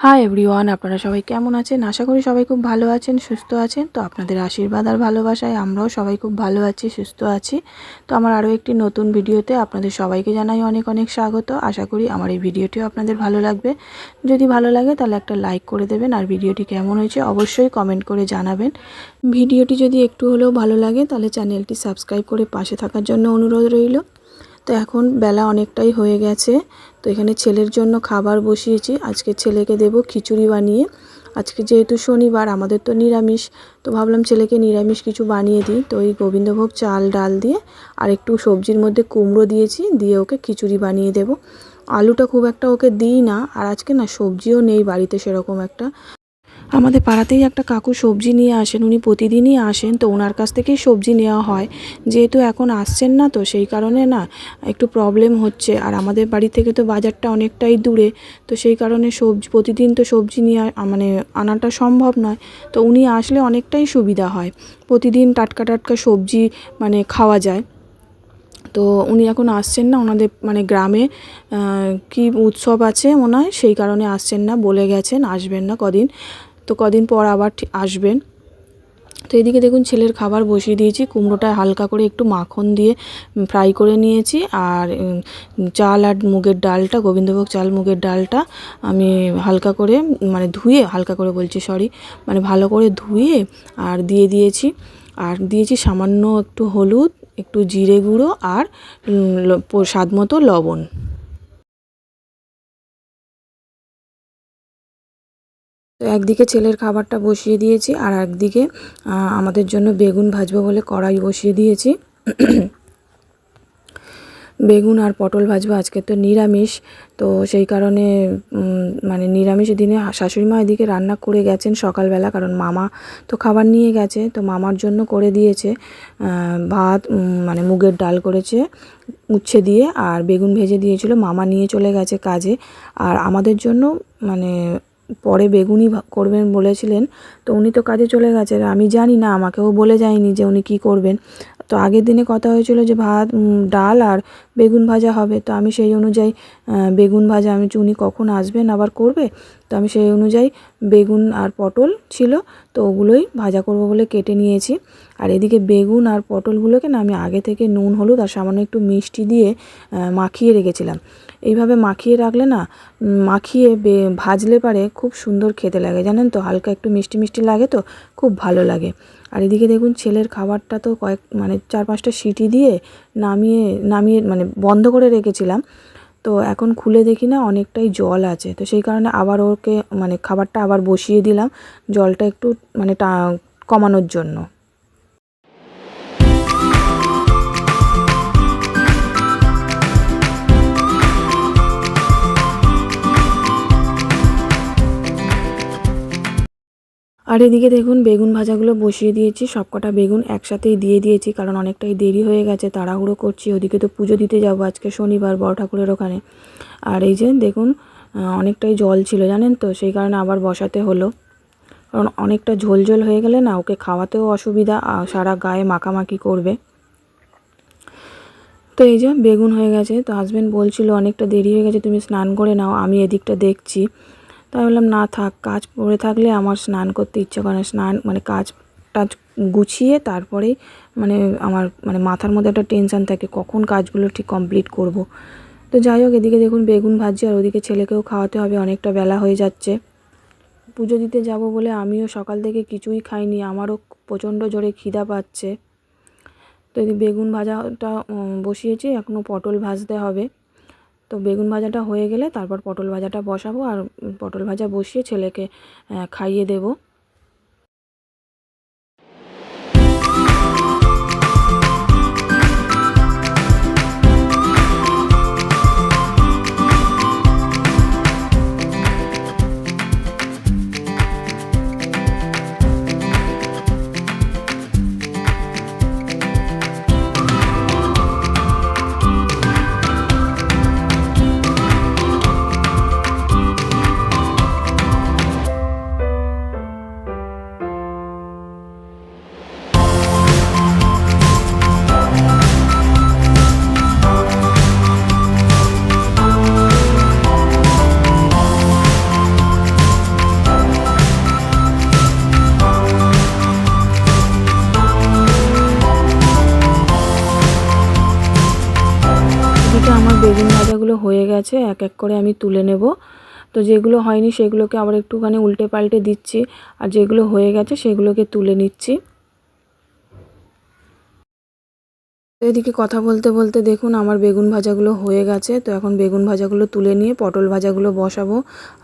Hi everyone, আপনারা সবাই কেমন আছেন? আশা করি সবাই খুব ভালো আছেন, সুস্থ আছেন। তো আপনাদের আশীর্বাদ আর ভালোবাসায় আমরাও সবাই খুব ভালো আছি, সুস্থ আছি। তো আমার আরও একটি নতুন ভিডিওতে আপনাদের সবাইকে জানাই অনেক অনেক স্বাগত। আশা করি আমার এই ভিডিওটিও আপনাদের ভালো লাগবে। যদি ভালো লাগে তাহলে একটা লাইক করে দেবেন, আর ভিডিওটি কেমন হয়েছে অবশ্যই কমেন্ট করে জানাবেন। ভিডিওটি যদি একটু হলেও ভালো লাগে তাহলে চ্যানেলটি সাবস্ক্রাইব করে পাশে থাকার জন্য অনুরোধ রইল। তো এখন বেলা অনেকটাই হয়ে গেছে। তো এখানে ছেলের জন্য খাবার বসিয়েছি। আজকে ছেলেকে দেব খিচুড়ি বানিয়ে। আজকে যেহেতু শনিবার, আমাদের তো নিরামিষ, তো ভাবলাম ছেলেকে নিরামিষ কিছু বানিয়ে দিই। তো এই গোবিন্দভোগ চাল ডাল দিয়ে আর একটু সবজির মধ্যে কুমড়ো দিয়েছি, দিয়ে ওকে খিচুড়ি বানিয়ে দেব। আলুটা খুব একটা ওকে দিই না, আর আজকে না সবজিও নেই বাড়িতে সেরকম একটা। আমাদের পাড়াতেই একটা কাকু সবজি নিয়ে আসেন, উনি প্রতিদিনই আসেন, তো ওনার কাছ থেকেই সবজি নেওয়া হয়। যেহেতু এখন আসছেন না, তো সেই কারণে না একটু প্রবলেম হচ্ছে। আর আমাদের বাড়ি থেকে তো বাজারটা অনেকটাই দূরে, তো সেই কারণে সবজি প্রতিদিন তো সবজি নিয়ে মানে আনাটা সম্ভব নয়। তো উনি আসলে অনেকটাই সুবিধা হয়, প্রতিদিন টাটকা টাটকা সবজি মানে খাওয়া যায়। তো উনি এখন আসছেন না, ওনাদের মানে গ্রামে কি উৎসব আছে মনে হয়, সেই কারণে আসছেন না, বলে গেছেন আসবেন না কদিন। তো কদিন পর আবার আসবেন। তো এদিকে দেখুন ছেলের খাবার বসিয়ে দিয়েছি। কুমড়োটা হালকা করে একটু মাখন দিয়ে ফ্রাই করে নিয়েছি, আর চাল আর মুগের ডালটা, গোবিন্দভোগ চাল মুগের ডালটা আমি হালকা করে মানে ধুয়ে, হালকা করে বলছি সরি, মানে ভালো করে ধুয়ে আর দিয়ে দিয়েছি। আর দিয়েছি সামান্য একটু হলুদ, একটু জিরে গুঁড়ো আর স্বাদ মতো লবণ। তো একদিকে ছেলের খাবারটা বসিয়ে দিয়েছি, আর একদিকে আমাদের জন্য বেগুন ভাজবো বলে কড়াই বসিয়ে দিয়েছি। বেগুন আর পটল ভাজবো। আজকে তো নিরামিষ, তো সেই কারণে মানে নিরামিষের দিনে শাশুড়ি মা এদিকে রান্না করে গেছেন সকালবেলা, কারণ মামা তো খাবার নিয়ে গেছে, তো মামার জন্য করে দিয়েছে ভাত, মানে মুগের ডাল করেছে উচ্ছে দিয়ে, আর বেগুন ভেজে দিয়েছিল, মামা নিয়ে চলে গেছে কাজে। আর আমাদের জন্য মানে পরে বেগুনই করবেন বলেছিলেন, তো উনি তো কাজে চলে গেছেন, আমি জানি না, আমাকেও বলে যায়নি যে উনি কী করবেন। তো আগের দিনে কথা হয়েছিল যে ভাত ডাল আর বেগুন ভাজা হবে, তো আমি সেই অনুযায়ী বেগুন ভাজা, আমি উনি কখন আসবেন আবার করবে, তো আমি সেই অনুযায়ী বেগুন আর পটল ছিল, তো ওগুলোই ভাজা করব বলে কেটে নিয়েছি। আর এদিকে বেগুন আর পটলগুলোকে না আমি আগে থেকে নুন হলুদ আর সামান্য একটু মিষ্টি দিয়ে মাখিয়ে রেখেছিলাম। এইভাবে মাখিয়ে রাখলে না, মাখিয়ে ভাজলে পারে খুব সুন্দর খেতে লাগে, জানেন তো, হালকা একটু মিষ্টি মিষ্টি লাগে, তো খুব ভালো লাগে। আর এদিকে দেখুন ছেলের খাবারটা তো মানে 4-5টা সিটি দিয়ে নামিয়ে নামিয়ে মানে বন্ধ করে রেখেছিলাম। তো এখন খুলে দেখি না অনেকটাই জল আছে, তো সেই কারণে আবার ওকে মানে খাবারটা আবার বসিয়ে দিলাম, জলটা একটু মানে কমানোর জন্য। আর এদিকে দেখুন বেগুন ভাজাগুলো বসিয়ে দিয়েছি, সবকটা বেগুন একসাথেই দিয়ে দিয়েছি, কারণ অনেকটাই দেরি হয়ে গেছে, তাড়াহুড়ো করছি। ওদিকে তো পুজো দিতে যাব আজকে শনিবার, বড় ঠাকুরের ওখানে। আর এই যে দেখুন অনেকটাই জল ছিল, জানেন তো, সেই কারণে আবার বসাতে হলো, কারণ অনেকটা ঝোল ঝোল হয়ে গেলে না ওকে খাওয়াতেও অসুবিধা, সারা গায়ে মাখামাখি করবে। তো এই যে বেগুন হয়ে গেছে। তো হাজব্যান্ড বলছিল অনেকটা দেরি হয়ে গেছে, তুমি স্নান করে নাও, আমি এদিকটা দেখছি। তাই বললাম না থাক, কাজ পড়ে থাকলে আমার স্নান করতে ইচ্ছে করে না। স্নান মানে কাজ টাজ গুছিয়ে তারপরেই মানে আমার মানে মাথার মধ্যে একটা টেনশান থাকে কখন কাজগুলো ঠিক কমপ্লিট করব। তো যাই হোক, এদিকে দেখুন বেগুন ভাজছি, আর ওদিকে ছেলেকেও খাওয়াতে হবে, অনেকটা বেলা হয়ে যাচ্ছে। পুজো দিতে যাব বলে আমিও সকাল থেকে কিছুই খাইনি, আমারও প্রচণ্ড জোরে খিদা পাচ্ছে। তো এদিকে বেগুন ভাজাটা বসিয়েছি, এখনও পটল ভাজতে হবে। তো বেগুন ভাজাটা হয়ে গেলে তারপর পটল ভাজাটা বসাবো, আর পটল ভাজা বসিয়ে ছেলেকে খাইয়ে দেবো। গেছে, এক এক করে আমি তুলে নেব। তো যেগুলো হয়নি সেগুলোকে আবার একটুখানি উল্টে পাল্টে দিচ্ছি, আর যেগুলো হয়ে গেছে সেগুলোকে তুলে নিচ্ছি। এদিকে কথা বলতে বলতে দেখুন আমার বেগুন ভাজাগুলো হয়ে গেছে। তো এখন বেগুন ভাজাগুলো তুলে নিয়ে পটল ভাজাগুলো বসাবো।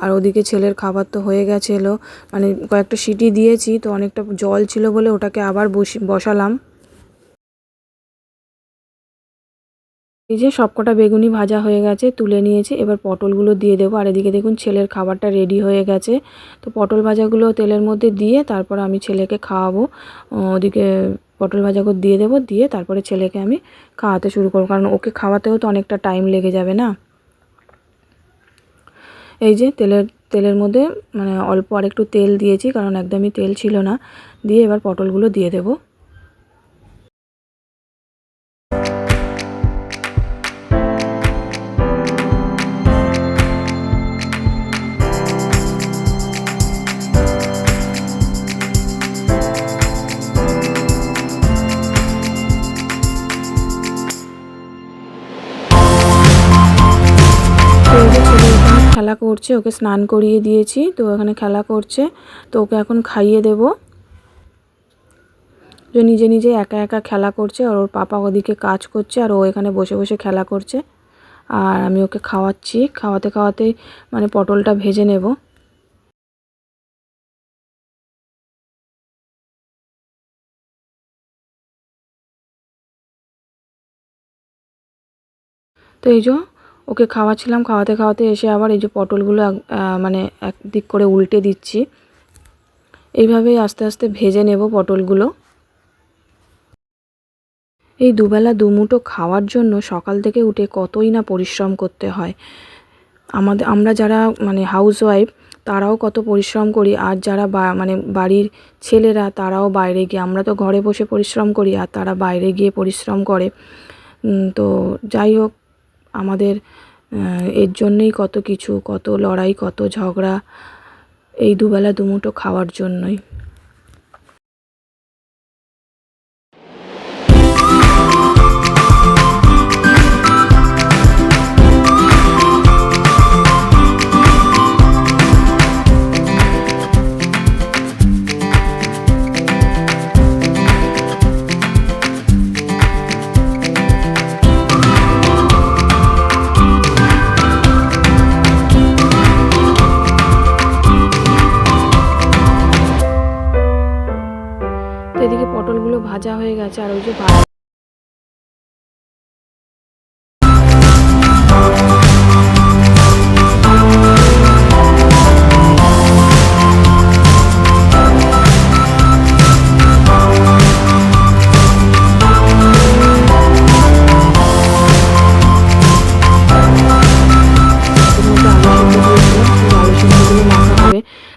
আর ওদিকে ছেলের খাবার তো হয়ে গেছিলো, মানে কয়েকটা সিটি দিয়েছি, তো অনেকটা জল ছিল বলে ওটাকে আবার বসালাম। এই যে সবকটা বেগুনি ভাজা হয়ে গেছে, তুলে নিয়েছি। এবার পটলগুলো দিয়ে দেবো। আর এদিকে দেখুন ছেলের খাবারটা রেডি হয়ে গেছে। তো পটল ভাজাগুলো তেলের মধ্যে দিয়ে তারপর আমি ছেলেকে খাওয়াবো। ওদিকে পটল ভাজাগুলো দিয়ে দেবো, দিয়ে তারপরে ছেলেকে আমি খাওয়াতে শুরু করবো, কারণ ওকে খাওয়াতেও তো অনেকটা টাইম লেগে যাবে না। এই যে তেলের মধ্যে মানে অল্প আর একটু তেল দিয়েছি, কারণ একদমই তেল ছিল না। দিয়ে এবার পটলগুলো দিয়ে দেবো। খেলা করছে, ওকে স্নান করিয়ে দিয়েছি, তো এখানে খেলা করছে। তো ওকে এখন খাইয়ে দেব। যে নিজে নিজে একা একা খেলা করছে, আর ওর পাপা ওদিকে কাজ করছে, আর ও এখানে বসে বসে খেলা করছে। আর আমি ওকে খাওয়াচ্ছি, খাওয়াতে খাওয়াতে মানে পটলটা ভেজে নেব। তো এই যে ওকে খাওয়াচ্ছিলাম, খাওয়াতে খাওয়াতে এসে আবার এই যে পটলগুলো মানে একদিক করে উল্টে দিচ্ছি। এইভাবেই আস্তে আস্তে ভেজে নেব পটলগুলো। এই দুবেলা দুমুঠো খাওয়ার জন্য সকাল থেকে উঠে কতই না পরিশ্রম করতে হয়। আমরা যারা মানে হাউসওয়াইফ তারাও কত পরিশ্রম করি, আর যারা মানে বাড়ির ছেলেরা তারাও বাইরে গিয়ে, আমরা তো ঘরে বসে পরিশ্রম করি আর তারা বাইরে গিয়ে পরিশ্রম করে। তো যাই হোক, আমাদের এর জন্যই কত কিছু, কত লড়াই, কত ঝগড়া, এই দুবেলা দুমুঠো খাওয়ার জন্যই। তো এদিকে পটলগুলো ভাজা হয়ে গেছে, আর ওই যে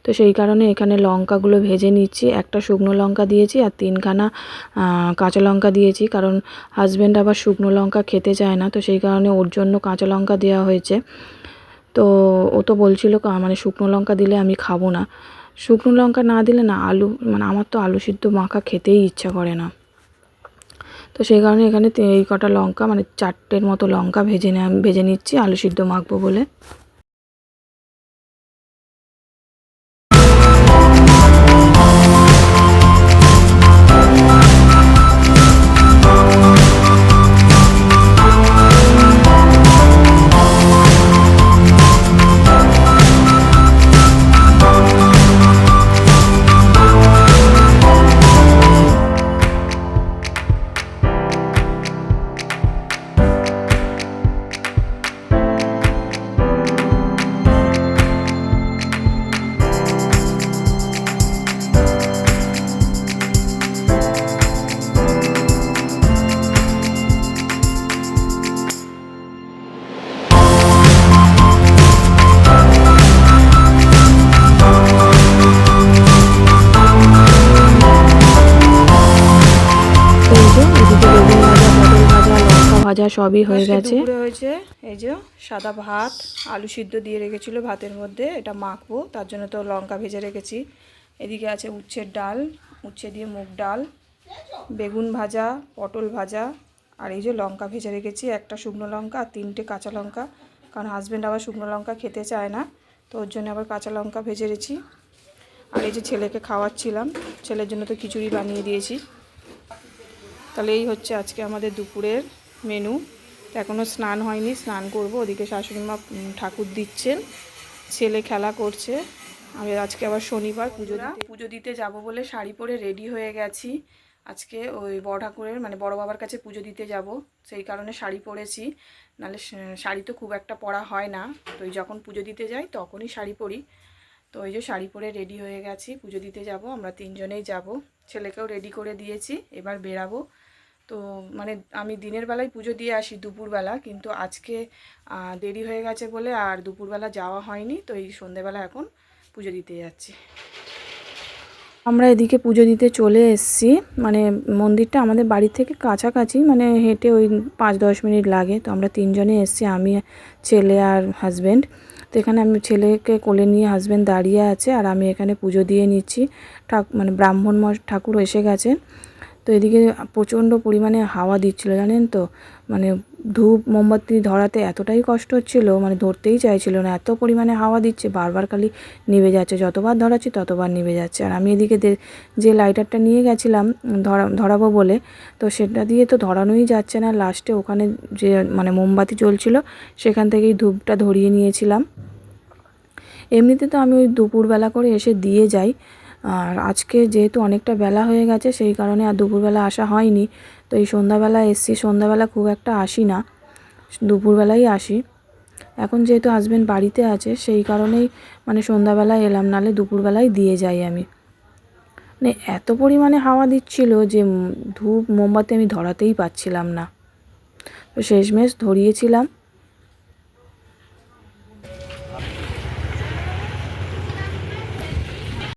তো সেই কারণে এখানে লঙ্কাগুলো ভেজে নিচ্ছি। একটা শুকনো লঙ্কা দিয়েছি আর 3খানা কাঁচা লঙ্কা দিয়েছি, কারণ হাজব্যান্ড আবার শুকনো লঙ্কা খেতে চায় না, তো সেই কারণে ওর জন্য কাঁচা লঙ্কা দেওয়া হয়েছে। তো ও তো বলছিল মানে শুকনো লঙ্কা দিলে আমি খাবো না। শুকনো লঙ্কা না দিলে না মানে আমার তো আলু সিদ্ধ মাখা খেতেই ইচ্ছা করে না। তো সেই কারণে এখানে এই কটা লঙ্কা মানে 4টের মতো লঙ্কা ভেজে নিচ্ছি আলু সিদ্ধ মাখবো বলে। ভাজা সবই হয়ে গেছে। দুপুরে হয়েছে এই যে সাদা ভাত, আলু সিদ্ধ দিয়ে রেখেছিল ভাতের মধ্যে, এটা মাখবো তার জন্য তো লঙ্কা ভেজে রেখেছি। এদিকে আছে উচ্ছের ডাল, উচ্ছে দিয়ে মুগ ডাল, বেগুন ভাজা, পটল ভাজা, আর এই যে লঙ্কা ভেজে রেখেছি, একটা শুকনো লঙ্কা আর 3টে কাঁচা লঙ্কা কারণ হাজব্যান্ড আবার শুকনো লঙ্কা খেতে চায় না, তো ওর জন্য আবার কাঁচা লঙ্কা ভেজে রেখেছি। আর এই যে ছেলেকে খাওয়াচ্ছিলাম, ছেলের জন্য তো খিচুড়ি বানিয়ে দিয়েছি। তাহলে এই হচ্ছে আজকে আমাদের দুপুরের মেনু। এখনও স্নান হয়নি, স্নান করব। ওদিকে শাশুড়ি মা ঠাকুর দিচ্ছেন, ছেলে খেলা করছে। আমি আজকে আবার শনিবার পুজো দিতে যাব বলে শাড়ি পরে রেডি হয়ে গেছি। আজকে ওই বড় ঠাকুরের মানে বড় বাবার কাছে পুজো দিতে যাব, সেই কারণে শাড়ি পরেছি। নাহলে শাড়ি তো খুব একটা পরা হয় না, তো যখন পুজো দিতে যাই তখনই শাড়ি পরি। তো ওই যে শাড়ি পরে রেডি হয়ে গেছি, পুজো দিতে যাব। আমরা 3 জনেই যাব, ছেলেকেও রেডি করে দিয়েছি, এবার বেরাবো। তো মানে আমি দিনের বেলায় পুজো দিয়ে আসি দুপুরবেলা, কিন্তু আজকে দেরি হয়ে গেছে বলে আর দুপুরবেলা যাওয়া হয়নি। তো এই সন্ধেবেলা এখন পুজো দিতে যাচ্ছি। আমরা এদিকে পুজো দিতে চলে এসেছি। মানে মন্দিরটা আমাদের বাড়ি থেকে কাছাকাছি, মানে হেঁটে ওই 5-10 মিনিট লাগে। তো আমরা 3 জনে এসেছি, আমি, ছেলে আর হাজব্যান্ড। তো এখানে আমি ছেলেকে কোলে নিয়ে হাজব্যান্ড দাঁড়িয়ে আছে, আর আমি এখানে পুজো দিয়ে নিচ্ছি। মানে ব্রাহ্মণ ঠাকুর এসে গেছেন। তো এদিকে প্রচণ্ড পরিমাণে হাওয়া দিচ্ছিলো, জানেন তো। মানে ধূপ মোমবাতি ধরাতে এতটাই কষ্ট হচ্ছিলো, মানে ধরতেই চাইছিল না, এত পরিমাণে হাওয়া দিচ্ছে, বারবার খালি নিভে যাচ্ছে, যতবার ধরাচ্ছি ততবার নিভে যাচ্ছে। আর আমি এদিকে যে লাইটারটা নিয়ে গেছিলাম ধরাবো বলে, তো সেটা দিয়ে তো ধরানোই যাচ্ছে না। লাস্টে ওখানে যে মানে মোমবাতি জ্বলছিল সেখান থেকেই ধূপটা ধরিয়ে নিয়েছিলাম। এমনিতে তো আমি ওই দুপুরবেলা করে এসে দিয়ে যাই, আর আজকে যেহেতু অনেকটা বেলা হয়ে গেছে সেই কারণে আর দুপুরবেলা আসা হয়নি। তো এই সন্ধ্যাবেলা এসছি, সন্ধ্যাবেলা খুব একটা আসি না, দুপুরবেলাই আসি। এখন যেহেতু হাজব্যান্ড বাড়িতে আছে সেই কারণেই মানে সন্ধ্যাবেলায় এলাম, নাহলে দুপুরবেলায় দিয়ে যাই আমি। মানে এত পরিমাণে হাওয়া দিচ্ছিল যে ধূপ মোমবাতি আমি ধরাতেই পারছিলাম না। তো শেষমেশ ধরিয়েছিলাম।